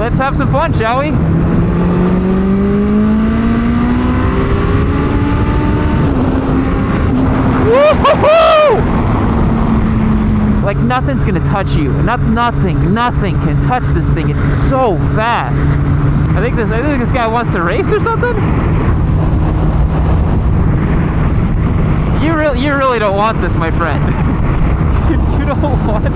let's have some fun, shall we? Woo-hoo-hoo! Like nothing's gonna touch you. Nothing can touch this thing. It's so fast. I think this guy wants to race or something. You really don't want this, my friend. You don't want this.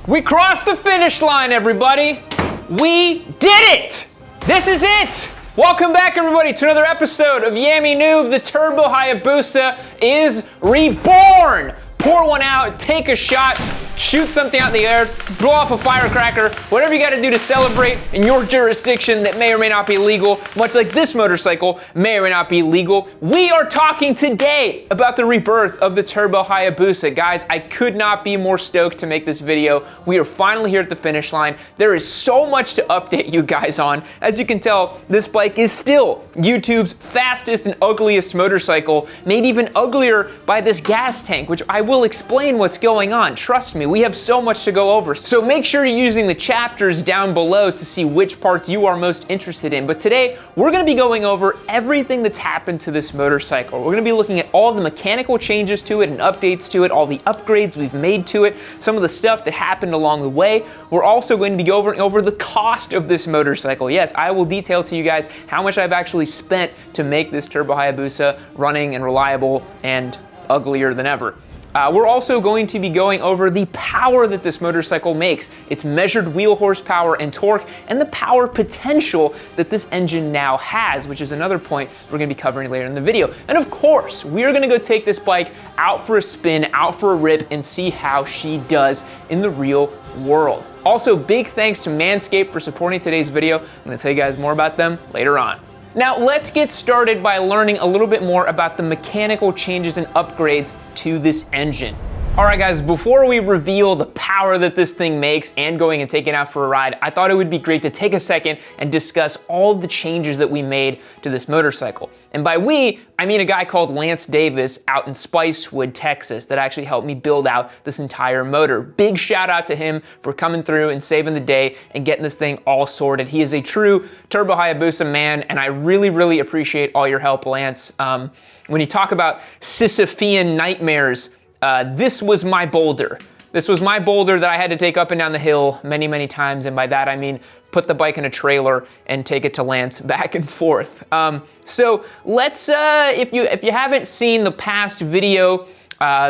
We crossed the finish line, everybody. We did it. This is it. Welcome back, everybody, to another episode of Yammy Noob. The Turbo Hayabusa is reborn. Pour one out, take a shot, shoot something out in the air, blow off a firecracker, whatever you gotta do to celebrate in your jurisdiction that may or may not be legal, much like this motorcycle may or may not be legal. We are talking today about the rebirth of the Turbo Hayabusa. Guys, I could not be more stoked to make this video. We are finally here at the finish line. There is so much to update you guys on. As you can tell, this bike is still YouTube's fastest and ugliest motorcycle, made even uglier by this gas tank, which I will explain what's going on. Trust me, we have so much to go over. So make sure you're using the chapters down below to see which parts you are most interested in. But today, we're gonna be going over everything that's happened to this motorcycle. We're gonna be looking at all the mechanical changes to it and updates to it, all the upgrades we've made to it, some of the stuff that happened along the way. We're also going to be going over the cost of this motorcycle. Yes, I will detail to you guys how much I've actually spent to make this Turbo Hayabusa running and reliable and uglier than ever. We're also going to be going over the power that this motorcycle makes, its measured wheel horsepower and torque, and the power potential that this engine now has, which is another point we're gonna be covering later in the video. And of course, we are gonna go take this bike out for a spin, out for a rip, and see how she does in the real world. Also, big thanks to Manscaped for supporting today's video. I'm gonna tell you guys more about them later on. Now, let's get started by learning a little bit more about the mechanical changes and upgrades to this engine. All right, guys, before we reveal the power that this thing makes and going and taking it out for a ride, I thought it would be great to take a second and discuss all the changes that we made to this motorcycle. And by we, I mean a guy called Lance Davis out in Spicewood, Texas, that actually helped me build out this entire motor. Big shout out to him for coming through and saving the day and getting this thing all sorted. He is a true Turbo Hayabusa man, and I really, really appreciate all your help, Lance. When you talk about Sisyphean nightmares, this was my boulder. This was my boulder that I had to take up and down the hill many, many times, and by that I mean put the bike in a trailer and take it to Lance back and forth. So let's, if you haven't seen the past video,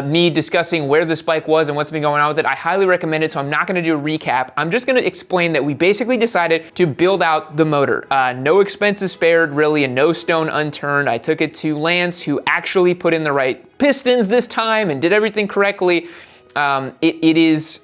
me discussing where this bike was and what's been going on with it, I highly recommend it, so I'm not gonna do a recap. I'm just gonna explain that we basically decided to build out the motor. No expenses spared, really, and no stone unturned. I took it to Lance, who actually put in the right pistons this time and did everything correctly. It is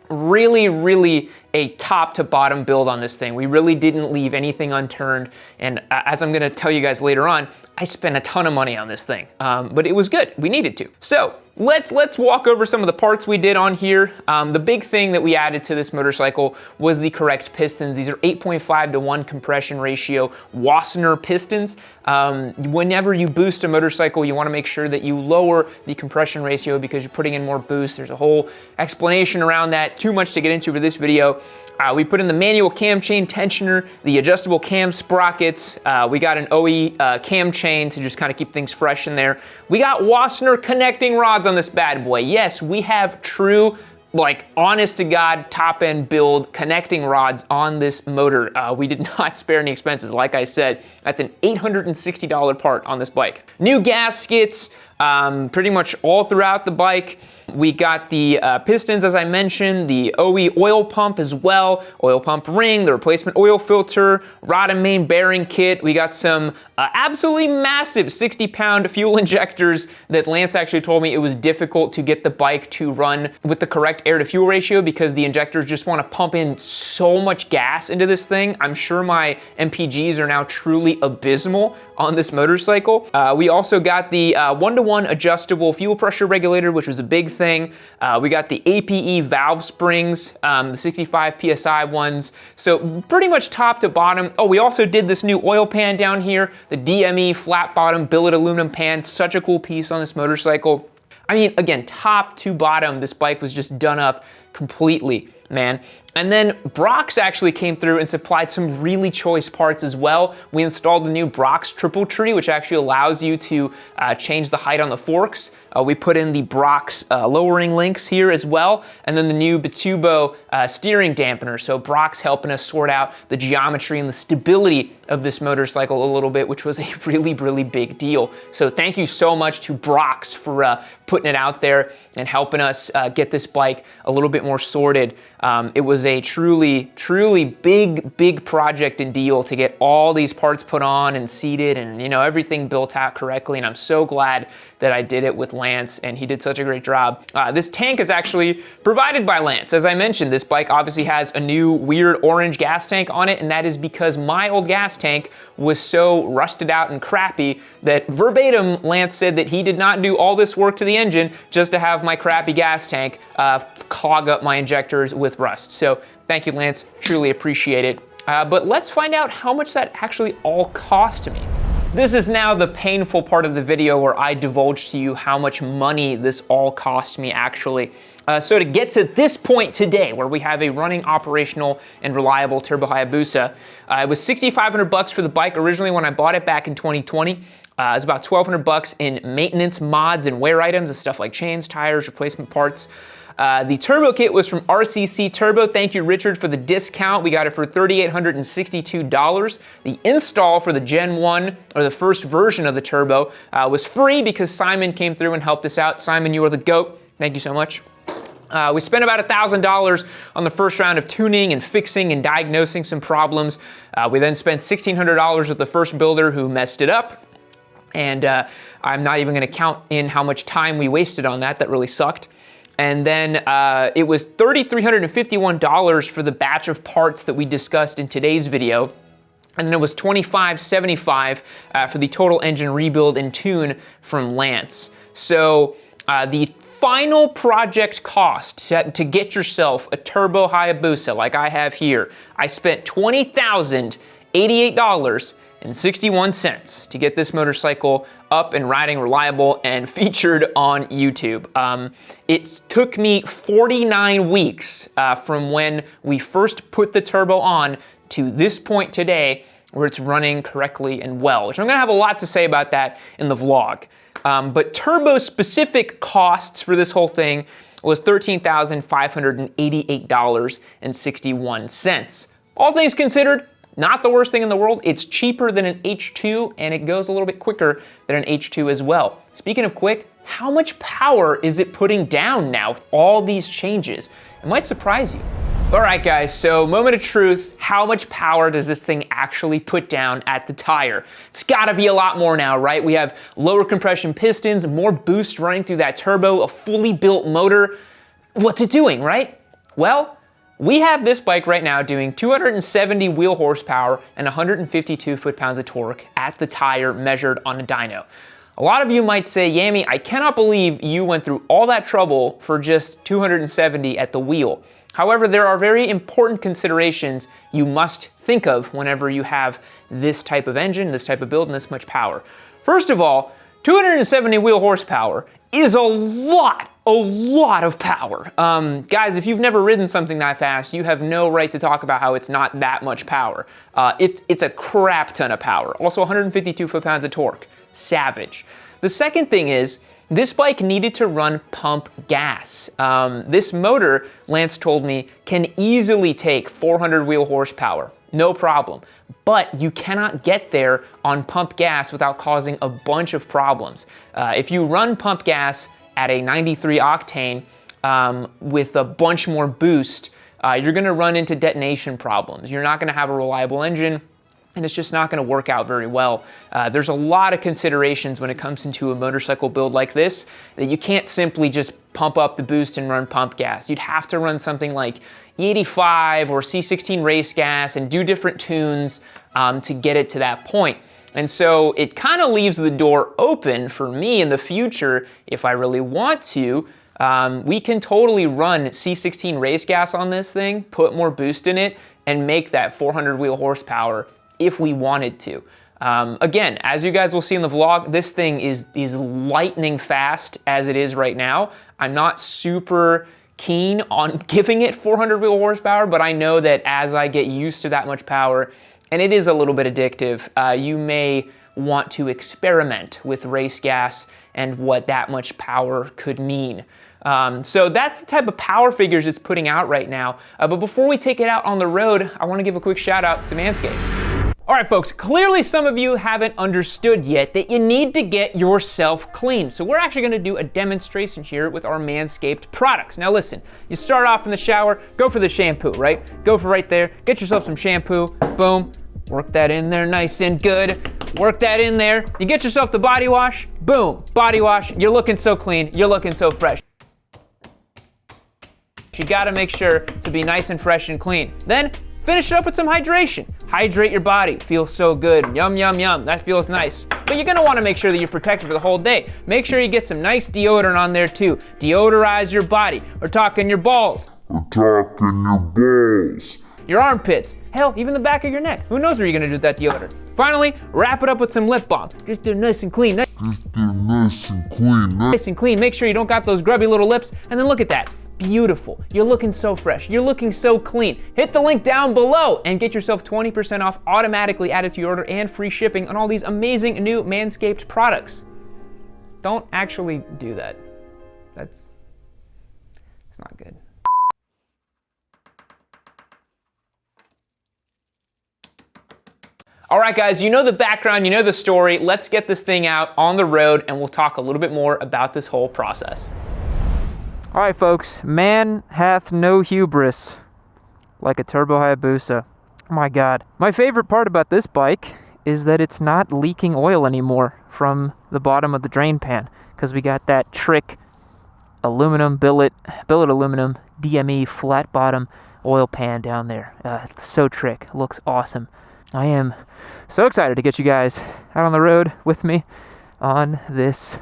really, really a top to bottom build on this thing. We really didn't leave anything unturned, and as I'm gonna tell you guys later on, I spent a ton of money on this thing, but it was good. We needed to. So let's walk over some of the parts we did on here. The big thing that we added to this motorcycle was the correct pistons. These are 8.5 to 1 compression ratio Wassenaar pistons. Whenever you boost a motorcycle, you want to make sure that you lower the compression ratio because you're putting in more boost. There's a whole explanation around that, too much to get into for this video. We put in the manual cam chain tensioner, the adjustable cam sprockets. We got an OE cam chain to just kind of keep things fresh in there. We got Wassenaar connecting rods on this bad boy. Yes, we have true, like, honest to God, top end build connecting rods on this motor. We did not spare any expenses. Like I said, that's an $860 part on this bike. New gaskets, pretty much all throughout the bike. We got the pistons, as I mentioned, the OE oil pump as well, oil pump ring, the replacement oil filter, rod and main bearing kit. We got some absolutely massive 60-pound fuel injectors that Lance actually told me it was difficult to get the bike to run with the correct air to fuel ratio because the injectors just want to pump in so much gas into this thing. I'm sure my MPGs are now truly abysmal on this motorcycle. We also got the 1-to-1 adjustable fuel pressure regulator, which was a big thing. We got the APE valve springs, the 65 PSI ones. So pretty much top to bottom. Oh, we also did this new oil pan down here, the DME flat bottom billet aluminum pan. Such a cool piece on this motorcycle. I mean, again, top to bottom, this bike was just done up completely. man. And then Brock's actually came through and supplied some really choice parts as well. We installed the new Brock's triple tree, which actually allows you to change the height on the forks. We put in the Brock's lowering links here as well, and then the new Bitubo steering dampener. So Brock's helping us sort out the geometry and the stability of this motorcycle a little bit, which was a really, really big deal. So thank you so much to Brock's for putting it out there and helping us get this bike a little bit more sorted. It was a truly, truly big project and deal to get all these parts put on and seated and, you know, everything built out correctly. And I'm so glad that I did it with Lance, and he did such a great job. This tank is actually provided by Lance. As I mentioned, this bike obviously has a new weird orange gas tank on it, and that is because my old gas tank was so rusted out and crappy that verbatim Lance said that he did not do all this work to the engine just to have my crappy gas tank clog up my injectors with rust. So thank you, Lance, truly appreciate it. But let's find out how much that actually all cost me. This is now the painful part of the video where I divulge to you how much money this all cost me actually. So to get to this point today, where we have a running, operational, and reliable Turbo Hayabusa, it was $6,500 for the bike originally when I bought it back in 2020. It was about $1,200 in maintenance mods and wear items and stuff like chains, tires, replacement parts. The turbo kit was from RCC Turbo. Thank you, Richard, for the discount. We got it for $3,862. The install for the Gen 1, or the first version of the turbo, was free because Simon came through and helped us out. Simon, you are the GOAT. Thank you so much. We spent about $1,000 on the first round of tuning and fixing and diagnosing some problems. We then spent $1,600 with the first builder who messed it up. And I'm not even going to count in how much time we wasted on that. That really sucked. And then it was $3,351 for the batch of parts that we discussed in today's video. And then it was $2,575 for the total engine rebuild and tune from Lance. So the final project cost to get yourself a Turbo Hayabusa like I have here, I spent $20,088.61 to get this motorcycle up and riding, reliable, and featured on YouTube. It took me 49 weeks from when we first put the turbo on to this point today where it's running correctly and well, which I'm gonna have a lot to say about that in the vlog. But turbo specific costs for this whole thing was $13,588.61. All things considered, not the worst thing in the world. It's cheaper than an H2, and it goes a little bit quicker than an H2 as well. Speaking of quick, how much power is it putting down now with all these changes? It might surprise you. All right, guys, so moment of truth. How much power does this thing actually put down at the tire? It's gotta be a lot more now, right? We have lower compression pistons, more boost running through that turbo, a fully built motor. What's it doing, right? Well, we have this bike right now doing 270 wheel horsepower and 152 foot-pounds of torque at the tire measured on a dyno. A lot of you might say, Yami, I cannot believe you went through all that trouble for just 270 at the wheel. However, there are very important considerations you must think of whenever you have this type of engine, this type of build, and this much power. First of all, 270 wheel horsepower is a lot of power. Guys, if you've never ridden something that fast, you have no right to talk about how it's not that much power. It's a crap ton of power. Also 152 foot-pounds of torque. Savage. The second thing is, this bike needed to run pump gas. This motor, Lance told me, can easily take 400 wheel horsepower. No problem. But you cannot get there on pump gas without causing a bunch of problems. If you run pump gas at a 93 octane with a bunch more boost, you're gonna run into detonation problems. You're not gonna have a reliable engine, and it's just not gonna work out very well. There's a lot of considerations when it comes into a motorcycle build like this that you can't simply just pump up the boost and run pump gas. You'd have to run something like E85 or C16 race gas and do different tunes to get it to that point. And so it kind of leaves the door open for me in the future, if I really want to. We can totally run C16 race gas on this thing, put more boost in it, and make that 400 wheel horsepower if we wanted to. Again, as you guys will see in the vlog, this thing is lightning fast as it is right now. I'm not super keen on giving it 400 wheel horsepower, but I know that as I get used to that much power, and it is a little bit addictive, you may want to experiment with race gas and what that much power could mean. So that's the type of power figures it's putting out right now. But before we take it out on the road, I want to give a quick shout out to Manscaped. All right, folks, clearly some of you haven't understood yet that you need to get yourself clean. So we're actually gonna do a demonstration here with our Manscaped products. Now listen, you start off in the shower, go for the shampoo, right? Go for right there, get yourself some shampoo, boom, work that in there nice and good. Work that in there. You get yourself the body wash, boom, body wash. You're looking so clean, you're looking so fresh. You gotta make sure to be nice and fresh and clean. Then finish it up with some hydration. Hydrate your body, feels so good. Yum, yum, yum, that feels nice. But you're gonna wanna make sure that you're protected for the whole day. Make sure you get some nice deodorant on there too. Deodorize your body. We're talking your balls. Your armpits. Hell, even the back of your neck. Who knows what you're gonna do with that deodorant? Finally, wrap it up with some lip balm. Just do nice and clean. Nice and clean. Make sure you don't got those grubby little lips. And then look at that. Beautiful. You're looking so fresh. You're looking so clean. Hit the link down below and get yourself 20% off automatically added to your order and free shipping on all these amazing new Manscaped products. Don't actually do that. It's not good. All right, guys, you know the background, you know the story. Let's get this thing out on the road and we'll talk a little bit more about this whole process. All right, folks, man hath no hubris like a Turbo Hayabusa. Oh my God. My favorite part about this bike is that it's not leaking oil anymore from the bottom of the drain pan because we got that trick aluminum, billet aluminum, DME flat bottom oil pan down there. It's so trick, looks awesome. I am so excited to get you guys out on the road with me on this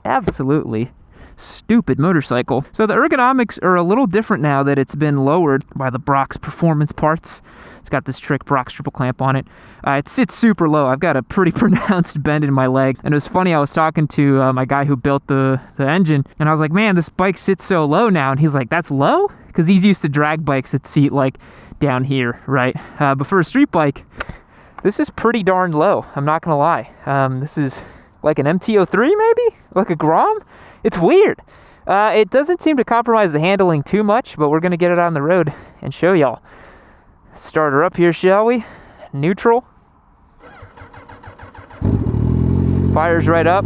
absolutely stupid motorcycle. So the ergonomics are a little different now that it's been lowered by the Brock's performance parts. It's got this trick Brock's triple clamp on it. It sits super low. I've got a pretty pronounced bend in my leg. And it was funny, I was talking to my guy who built the engine, and I was like, man, this bike sits so low now. And he's like, that's low? Because he's used to drag bikes that seat like down here, right? But for a street bike, this is pretty darn low. I'm not gonna lie. This is like an MT-03 maybe? Like a Grom? It's weird. It doesn't seem to compromise the handling too much, but we're gonna get it on the road and show y'all. Start her up here, shall we? Neutral. Fires right up.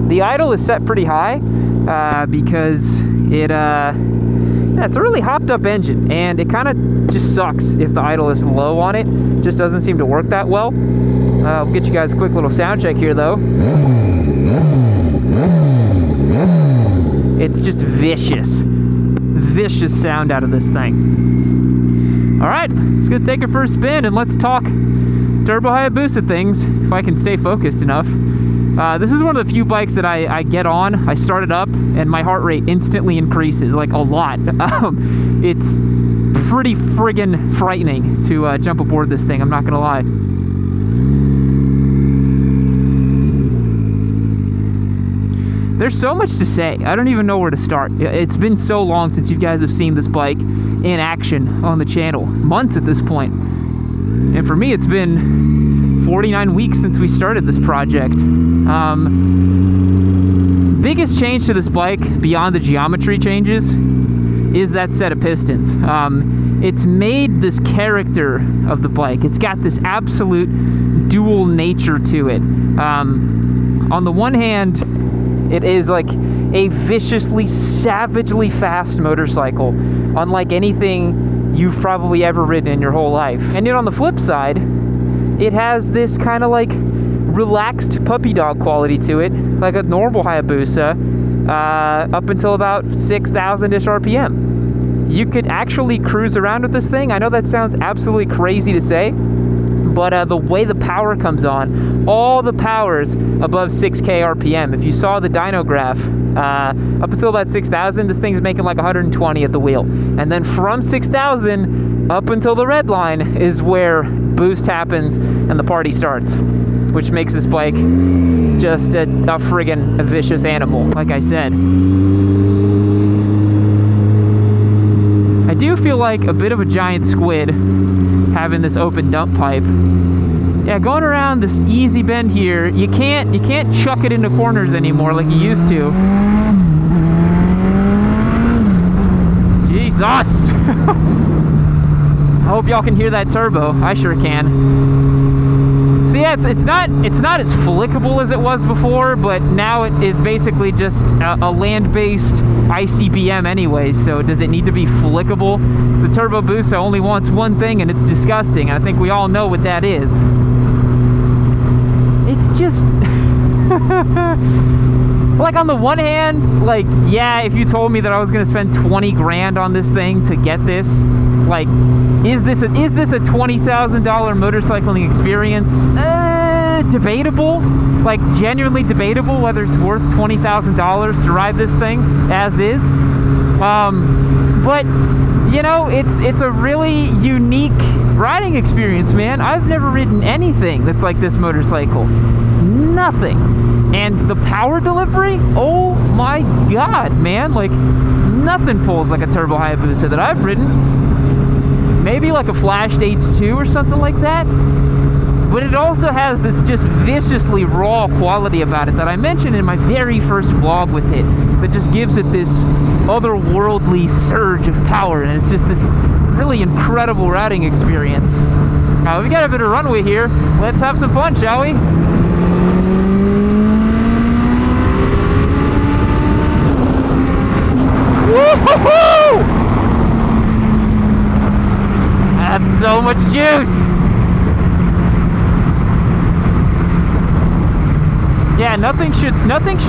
The idle is set pretty high because it's a really hopped up engine, and it kind of just sucks if the idle is low on it. Just doesn't seem to work that well. I'll get you guys a quick little sound check here though. It's just vicious sound out of this thing. All right, let's go take it for a spin and let's talk Turbo Hayabusa things, if I can stay focused enough. This is one of the few bikes that I get on, I start it up, and my heart rate instantly increases, like a lot. It's pretty friggin' frightening to jump aboard this thing, I'm not gonna lie. There's so much to say. I don't even know where to start. It's been so long since you guys have seen this bike in action on the channel. Months at this point. And for me, it's been 49 weeks since we started this project. Biggest change to this bike, beyond the geometry changes, is that set of pistons. It's made this character of the bike. It's got this absolute dual nature to it. On the one hand, it is like a viciously, savagely fast motorcycle, unlike anything you've probably ever ridden in your whole life. And yet on the flip side, it has this kind of like relaxed puppy dog quality to it, like a normal Hayabusa, up until about 6,000-ish RPM. You could actually cruise around with this thing. I know that sounds absolutely crazy to say, but the way the power comes on, all the power's above 6K RPM. If you saw the dyno graph, up until about 6,000, this thing's making like 120 at the wheel. And then from 6,000 up until the red line is where boost happens and the party starts, which makes this bike just a friggin' vicious animal, like I said. I do feel like a bit of a giant squid having this open dump pipe. Yeah, going around this easy bend here, you can't chuck it into corners anymore like you used to. Jesus! I hope y'all can hear that turbo. I sure can. So yeah, it's not as flickable as it was before, but now it is basically just a land-based ICBM anyway. So does it need to be flickable? The Turbo Busa only wants one thing, and it's disgusting. I think we all know what that is. It's just like, on the one hand, like, yeah, if you told me that I was gonna spend 20 grand on this thing to get this, like, is this a $20,000 motorcycling experience? Debatable, like, genuinely debatable whether it's worth $20,000 to ride this thing as is. But you know, it's a really unique riding experience, man. I've never ridden anything that's like this motorcycle. Nothing. And the power delivery, oh my god, man. Like, nothing pulls like a Turbo Hayabusa that I've ridden. Maybe like a Flash Dates 2 or something like that. But it also has this just viciously raw quality about it that I mentioned in my very first vlog with it, that just gives it this otherworldly surge of power, and it's just this really incredible riding experience. We got a bit of runway here. Let's have some fun, shall we? Woo-hoo-hoo! That's so much juice! Yeah, nothing should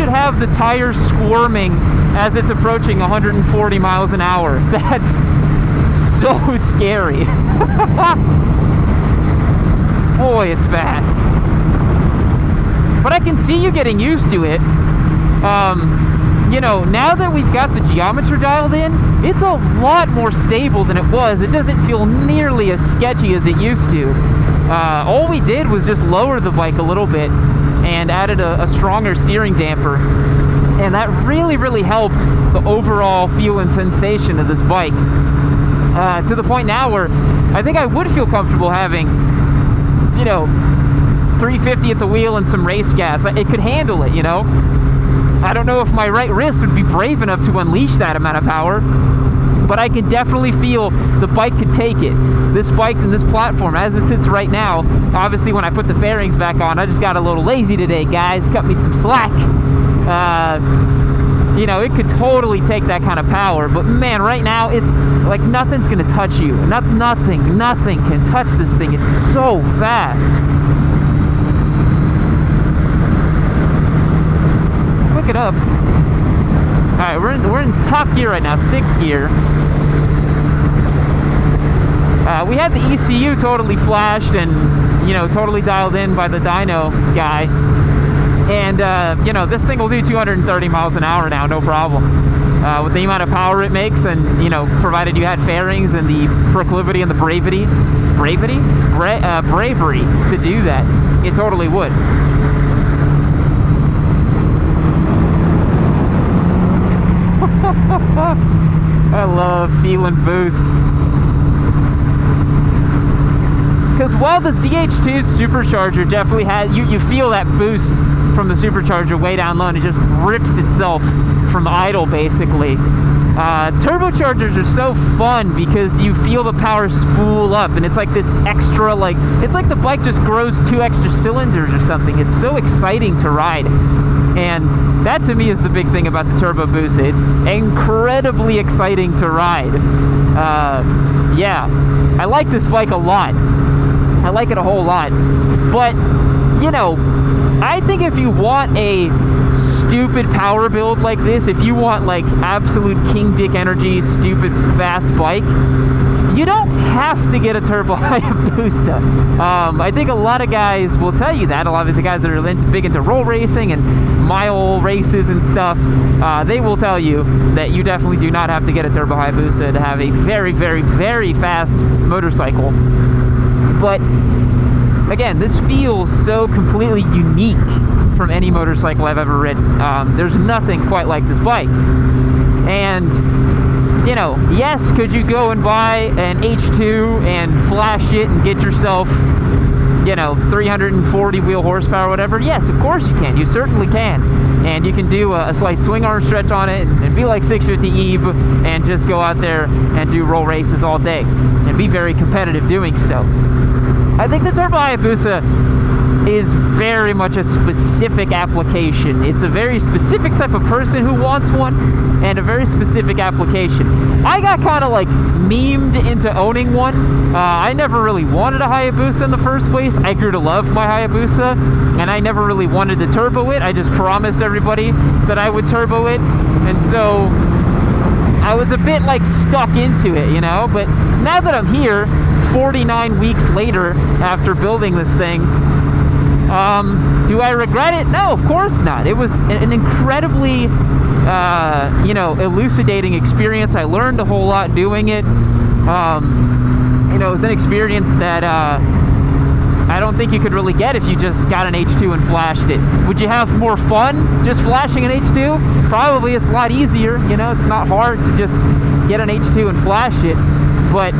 have the tires squirming as it's approaching 140 miles an hour. That's so scary. Boy, it's fast. But I can see you getting used to it. You know, now that we've got the geometry dialed in, it's a lot more stable than it was. It doesn't feel nearly as sketchy as it used to. All we did was just lower the bike a little bit and added a stronger steering damper, and that really helped the overall feel and sensation of this bike, to the point now where I think I would feel comfortable having, you know, 350 at the wheel and some race gas. It could handle it, you know. I don't know if my right wrist would be brave enough to unleash that amount of power, but I can definitely feel the bike could take it. This bike and this platform, as it sits right now, obviously when I put the fairings back on, I just got a little lazy today, guys. Cut me some slack. You know, it could totally take that kind of power, but man, right now, it's like nothing's gonna touch you. Nothing can touch this thing. It's so fast. Look it up. All right, we're in top gear right now, 6th gear. We had the ECU totally flashed and, you know, totally dialed in by the dyno guy. And, you know, this thing will do 230 miles an hour now, no problem. With the amount of power it makes, and, you know, provided you had fairings and the proclivity and the bravery to do that, it totally would. I love feeling boost. Because while the CH2 supercharger definitely has, you feel that boost from the supercharger way down low, and it just rips itself from idle basically. Turbochargers are so fun because you feel the power spool up, and it's like this extra, like, it's like the bike just grows 2 extra cylinders or something. It's so exciting to ride. And that to me is the big thing about the Turbo Busa. It's incredibly exciting to ride. Yeah, I like this bike a lot. I like it a whole lot. But, you know, I think if you want a stupid power build like this, if you want like absolute king dick energy, stupid fast bike, you don't have to get a Turbo Hayabusa. I think a lot of guys will tell you that. A lot of the guys that are big into roll racing and mile races and stuff, they will tell you that you definitely do not have to get a Turbo Hayabusa to have a very fast motorcycle. But again, this feels so completely unique from any motorcycle I've ever ridden. There's nothing quite like this bike. And you know, yes, could you go and buy an H2 and flash it and get yourself, you know, 340 wheel horsepower or whatever? Yes, of course you can. You certainly can. And you can do a slight swing arm stretch on it and be like 650 Eve and just go out there and do roll races all day and be very competitive doing so. I think the Turbo Hayabusa is very much a specific application. It's a very specific type of person who wants one, and a very specific application. I got kind of like memed into owning one. I never really wanted a Hayabusa in the first place. I grew to love my Hayabusa, and I never really wanted to turbo it. I just promised everybody that I would turbo it, and so I was a bit like stuck into it, you know. But now that I'm here, 49 weeks later after building this thing, do I regret it? No, of course not. It was an incredibly, you know, elucidating experience. I learned a whole lot doing it. You know, it was an experience that I don't think you could really get if you just got an H2 and flashed it. Would you have more fun just flashing an H2? Probably. It's a lot easier. You know, it's not hard to just get an H2 and flash it. But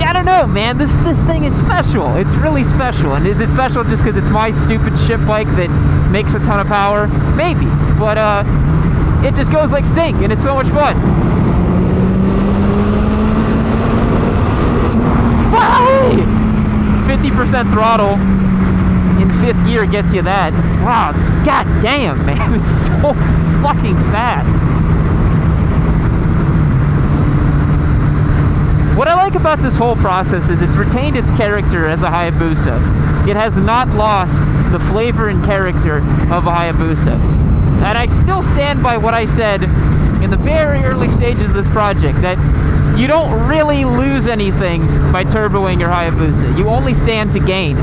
I don't know, man. This thing is special. It's really special. And is it special just because it's my stupid shit bike that makes a ton of power? Maybe. But it just goes like stink, and it's so much fun. Why? 50% throttle in 5th gear gets you that. Wow, god damn, man. It's so fucking fast. What I like about this whole process is it's retained its character as a Hayabusa. It has not lost the flavor and character of a Hayabusa. And I still stand by what I said in the very early stages of this project, that you don't really lose anything by turboing your Hayabusa. You only stand to gain.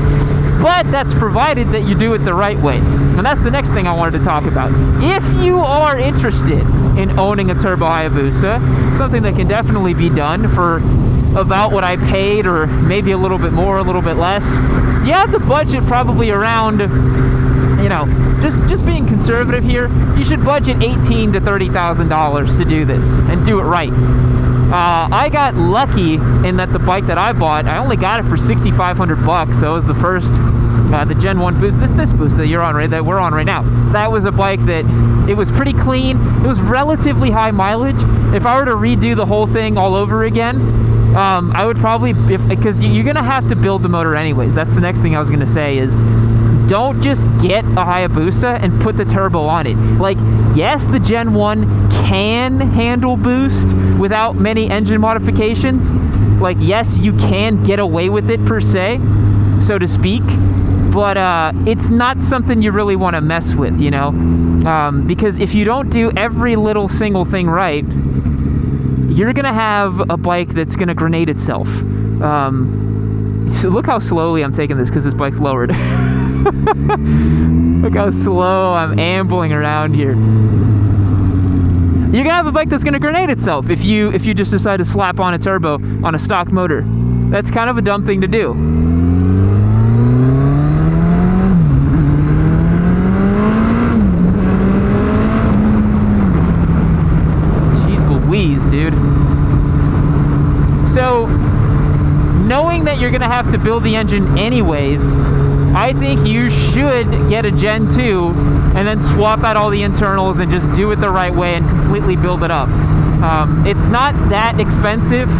But that's provided that you do it the right way. And that's the next thing I wanted to talk about. If you are interested in owning a Turbo Hayabusa, something that can definitely be done for about what I paid, or maybe a little bit more, a little bit less, you have to budget probably around, you know, just being conservative here, you should budget $18,000 to $30,000 to do this and do it right. I got lucky in that the bike that I bought, I only got it for $6,500, so it was the first, the Gen 1 boost, this boost that you're on, right, that we're on right now. That was a bike that, it was pretty clean, it was relatively high mileage. If I were to redo the whole thing all over again, I would probably, because you're gonna have to build the motor anyways. That's the next thing I was gonna say is, don't just get a Hayabusa and put the turbo on it. Like, yes, the Gen 1 can handle boost without many engine modifications. Like, yes, you can get away with it per se, so to speak. But it's not something you really want to mess with, you know? Because if you don't do every little single thing right, you're gonna have a bike that's gonna grenade itself. So look how slowly I'm taking this because this bike's lowered. Look how slow I'm ambling around here. You're gonna have a bike that's gonna grenade itself if you just decide to slap on a turbo on a stock motor. That's kind of a dumb thing to do. Jeez Louise, dude. So, knowing that you're gonna have to build the engine anyways, I think you should get a Gen 2 and then swap out all the internals and just do it the right way and completely build it up. It's not that expensive,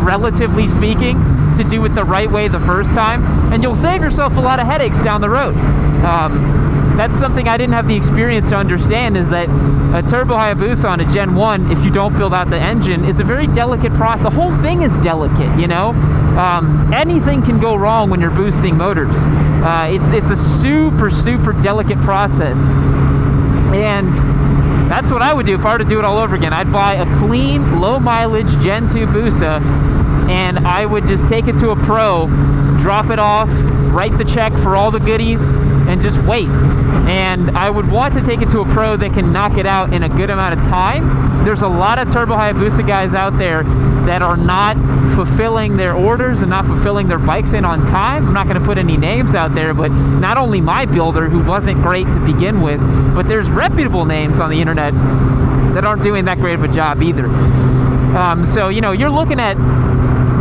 relatively speaking, to do it the right way the first time, and you'll save yourself a lot of headaches down the road. That's something I didn't have the experience to understand, is that a Turbo Hayabusa on a Gen 1, if you don't build out the engine, is a very delicate process. The whole thing is delicate, you know? Anything can go wrong when you're boosting motors. It's a super, super delicate process. And that's what I would do if I were to do it all over again. I'd buy a clean, low mileage Gen 2 Busa, and I would just take it to a pro, drop it off, write the check for all the goodies, and just wait. And I would want to take it to a pro that can knock it out in a good amount of time. There's a lot of Turbo Hayabusa guys out there that are not fulfilling their orders and not fulfilling their bikes in on time. I'm not going to put any names out there, but not only my builder, who wasn't great to begin with, but there's reputable names on the internet that aren't doing that great of a job either. So, you know, you're looking at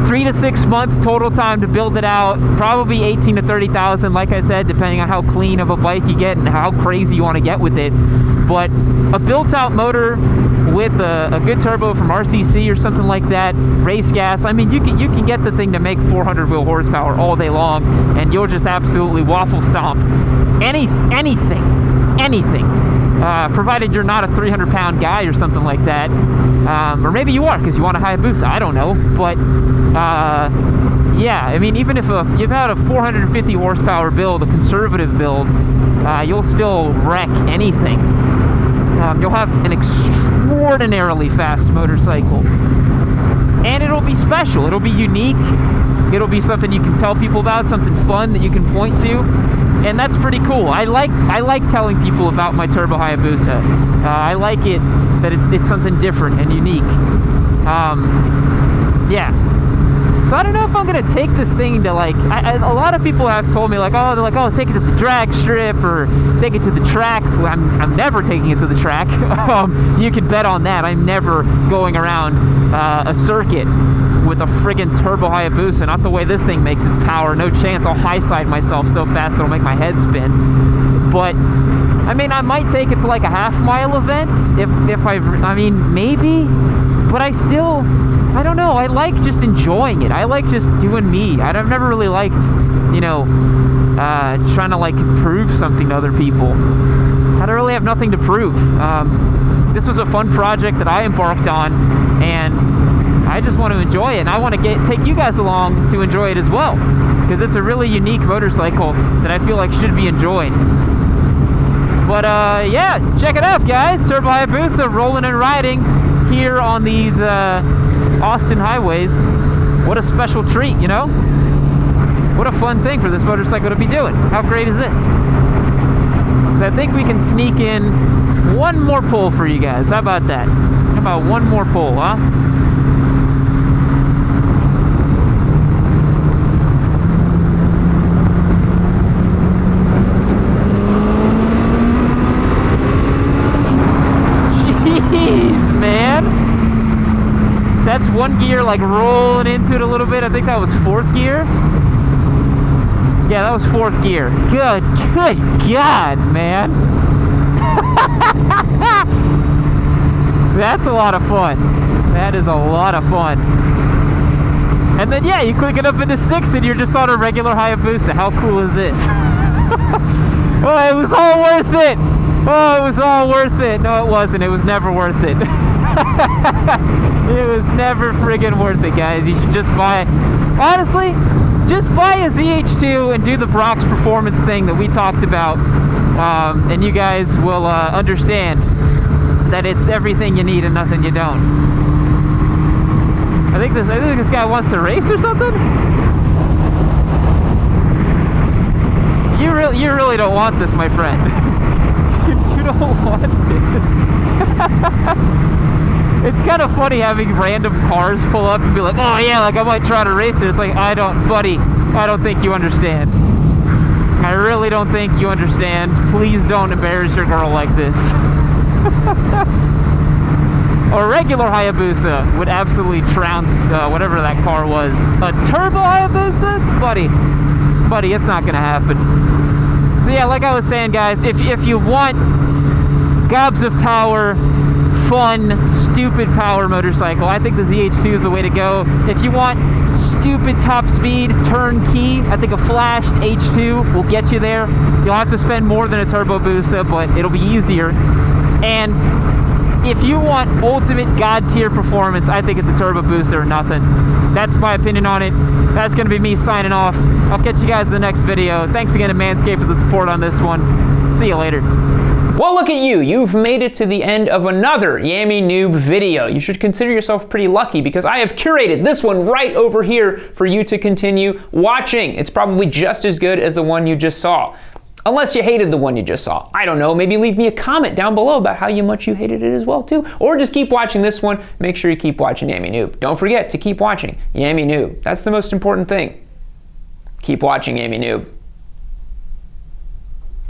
3 to 6 months total time to build it out, probably 18 to 30,000, like I said, depending on how clean of a bike you get and how crazy you want to get with it. But a built-out motor with a good turbo from RCC or something like that, race gas, I mean, you can get the thing to make 400 wheel horsepower all day long, and you'll just absolutely waffle stomp anything, provided you're not a 300-pound guy or something like that. Or maybe you are because you want a Hayabusa, I don't know. But yeah, I mean, even if you've had a 450 horsepower build, a conservative build, you'll still wreck anything. You'll have an extraordinarily fast motorcycle, and it'll be special, it'll be unique, it'll be something you can tell people about, something fun that you can point to. And that's pretty cool. I like telling people about my Turbo Hayabusa. I like it that it's something different and unique. Yeah. So I don't know if I'm gonna take this thing to, like, a lot of people have told me, like, oh, take it to the drag strip or take it to the track. Well, I'm never taking it to the track. You can bet on that. I'm never going around a circuit with a friggin' Turbo Hayabusa, not the way this thing makes its power. No chance. I'll high side myself so fast it'll make my head spin. But I mean, I might take it to like a half-mile event if I mean, maybe. But I don't know. I like just enjoying it. I like just doing me. I've never really liked, you know, trying to like prove something to other people. I don't really have nothing to prove. This was a fun project that I embarked on, and I just want to enjoy it, and I want to take you guys along to enjoy it as well, because it's a really unique motorcycle that I feel like should be enjoyed. But yeah, check it out, guys. Turbo Hayabusa rolling and riding here on these Austin highways. What a special treat, you know? What a fun thing for this motorcycle to be doing. How great is this? So I think we can sneak in one more pull for you guys. How about that? How about one more pull, huh? Jeez, man. That's one gear like rolling into it a little bit. I think that was fourth gear. Yeah, that was fourth gear. Good God, man. That's a lot of fun. That is a lot of fun. And then, yeah, you click it up into sixth and you're just on a regular Hayabusa. How cool is this? Oh, it was all worth it. Oh, it was all worth it. No, it wasn't. It was never worth it. It was never friggin' worth it, guys. You should just buy, honestly, just buy a ZH2 and do the Brock's performance thing that we talked about, and you guys will understand that it's everything you need and nothing you don't. I think this guy wants to race or something. You really don't want this, my friend. You don't want this. It's kind of funny having random cars pull up and be like, oh yeah, like I might try to race it. It's like, buddy, I don't think you understand. I really don't think you understand. Please don't embarrass your girl like this. A regular Hayabusa would absolutely trounce whatever that car was. A Turbo Hayabusa? Buddy, it's not gonna happen. So yeah, like I was saying, guys, if you want gobs of power, fun, stupid power motorcycle, I think the ZH2 is the way to go. If you want stupid top speed, turnkey, I think a flashed H2 will get you there. You'll have to spend more than a Turbo Busa, but it'll be easier. And if you want ultimate god tier performance, I think it's a Turbo Busa or nothing. That's my opinion on it. That's going to be me signing off. I'll catch you guys in the next video. Thanks again to Manscaped for the support on this one. See you later. Well, look at you. You've made it to the end of another Yami Noob video. You should consider yourself pretty lucky because I have curated this one right over here for you to continue watching. It's probably just as good as the one you just saw. Unless you hated the one you just saw. I don't know, maybe leave me a comment down below about how much you hated it as well too. Or just keep watching this one. Make sure you keep watching Yami Noob. Don't forget to keep watching Yami Noob. That's the most important thing. Keep watching Yami Noob.